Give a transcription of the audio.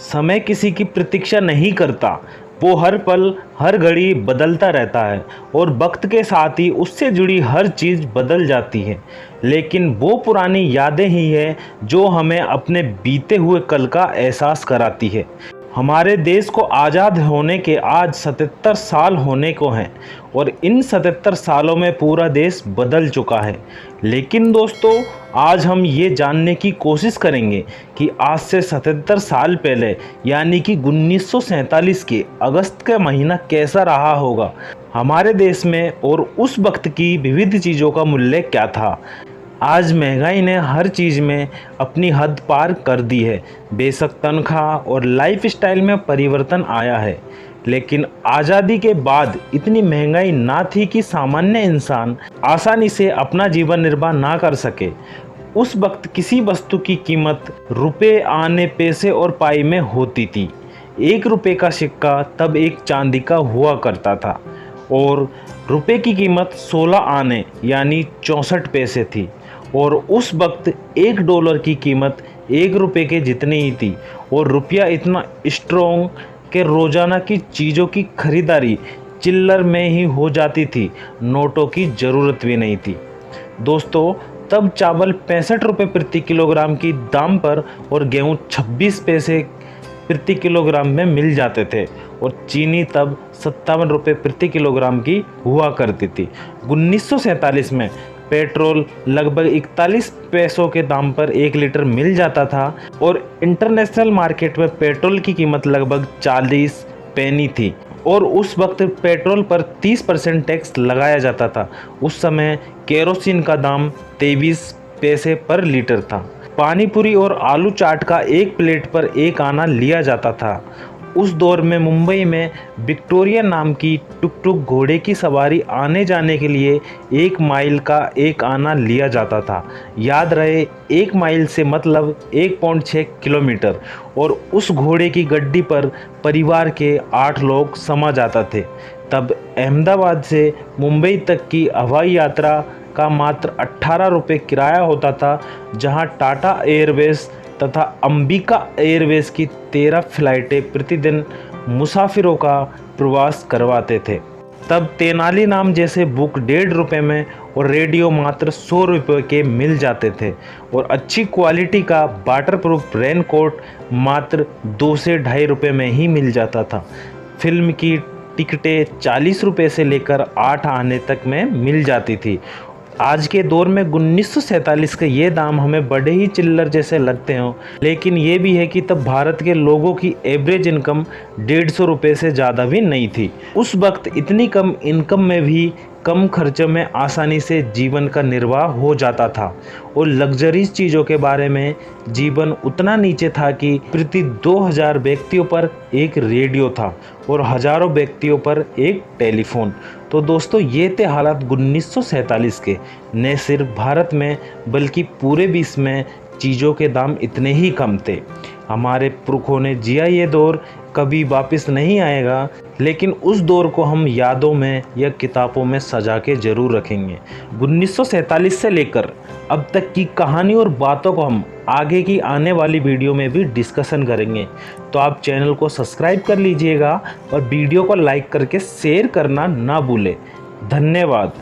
समय किसी की प्रतीक्षा नहीं करता, वो हर पल हर घड़ी बदलता रहता है और वक्त के साथ ही उससे जुड़ी हर चीज़ बदल जाती है। लेकिन वो पुरानी यादें ही है जो हमें अपने बीते हुए कल का एहसास कराती है। हमारे देश को आज़ाद होने के आज 77 साल होने को हैं और इन 77 सालों में पूरा देश बदल चुका है। लेकिन दोस्तों, आज हम ये जानने की कोशिश करेंगे कि आज से 77 साल पहले यानी कि 1947 के अगस्त का महीना कैसा रहा होगा हमारे देश में और उस वक्त की विविध चीज़ों का मूल्य क्या था। आज महंगाई ने हर चीज़ में अपनी हद पार कर दी है। बेशक तनख्वाह और लाइफस्टाइल में परिवर्तन आया है, लेकिन आज़ादी के बाद इतनी महंगाई ना थी कि सामान्य इंसान आसानी से अपना जीवन निर्वाह ना कर सके। उस वक्त किसी वस्तु की कीमत रुपए आने पैसे और पाई में होती थी। 1 रुपये का सिक्का तब एक चांदी का हुआ करता था और रुपए की कीमत 16 आने यानी 64 पैसे थी और उस वक्त $1 की कीमत 1 रुपये के जितनी ही थी और रुपया इतना स्ट्रॉन्ग कि रोज़ाना की चीज़ों की खरीदारी चिल्लर में ही हो जाती थी, नोटों की ज़रूरत भी नहीं थी। दोस्तों, तब चावल 65 रुपये प्रति किलोग्राम की दाम पर और गेहूँ 26 पैसे प्रति किलोग्राम में मिल जाते थे और चीनी तब 57 रुपये प्रति किलोग्राम की हुआ करती थी। 1947 में पेट्रोल लगभग 41 पैसों के दाम पर 1 लीटर मिल जाता था और इंटरनेशनल मार्केट में पेट्रोल की कीमत लगभग 40 पैनी थी और उस वक्त पेट्रोल पर 30% टैक्स लगाया जाता था। उस समय केरोसिन का दाम 23 पैसे पर लीटर था। पानी पूरी और आलू चाट का एक प्लेट पर 1 आना लिया जाता था। उस दौर में मुंबई में विक्टोरिया नाम की टुक टुक घोड़े की सवारी आने जाने के लिए 1 माइल का 1 आना लिया जाता था। याद रहे, 1 माइल से मतलब 1.6 किलोमीटर और उस घोड़े की गड्डी पर परिवार के 8 लोग समा जाते थे। तब अहमदाबाद से मुंबई तक की हवाई यात्रा का मात्र 18 रुपये किराया होता था, जहां टाटा एयरवेज तथा अंबिका एयरवेज की 13 फ्लाइटें प्रतिदिन मुसाफिरों का प्रवास करवाते थे। तब तेनाली नाम जैसे बुक 1.5 रुपये में और रेडियो मात्र 100 रुपये के मिल जाते थे और अच्छी क्वालिटी का वाटरप्रूफ रेनकोट मात्र 2 से 2.5 रुपये में ही मिल जाता था। फिल्म की टिकटें 40 रुपये से लेकर 8 आने तक में मिल जाती थी। आज के दौर में 1947 के ये दाम हमें बड़े ही चिल्लर जैसे लगते हों, लेकिन ये भी है कि तब भारत के लोगों की एवरेज इनकम 150 रुपये से ज़्यादा भी नहीं थी। उस वक्त इतनी कम इनकम में भी कम खर्चों में आसानी से जीवन का निर्वाह हो जाता था और लग्जरीज चीज़ों के बारे में जीवन उतना नीचे था कि प्रति 2000 व्यक्तियों पर एक रेडियो था और हज़ारों व्यक्तियों पर एक टेलीफोन। तो दोस्तों, ये थे हालात 1947 के। न सिर्फ भारत में बल्कि पूरे विश्व में चीज़ों के दाम इतने ही कम थे। हमारे पुरखों ने जिया ये दौर कभी वापस नहीं आएगा, लेकिन उस दौर को हम यादों में या किताबों में सजा के ज़रूर रखेंगे। 1947 से लेकर अब तक की कहानी और बातों को हम आगे की आने वाली वीडियो में भी डिस्कशन करेंगे। तो आप चैनल को सब्सक्राइब कर लीजिएगा और वीडियो को लाइक करके शेयर करना ना भूलें। धन्यवाद।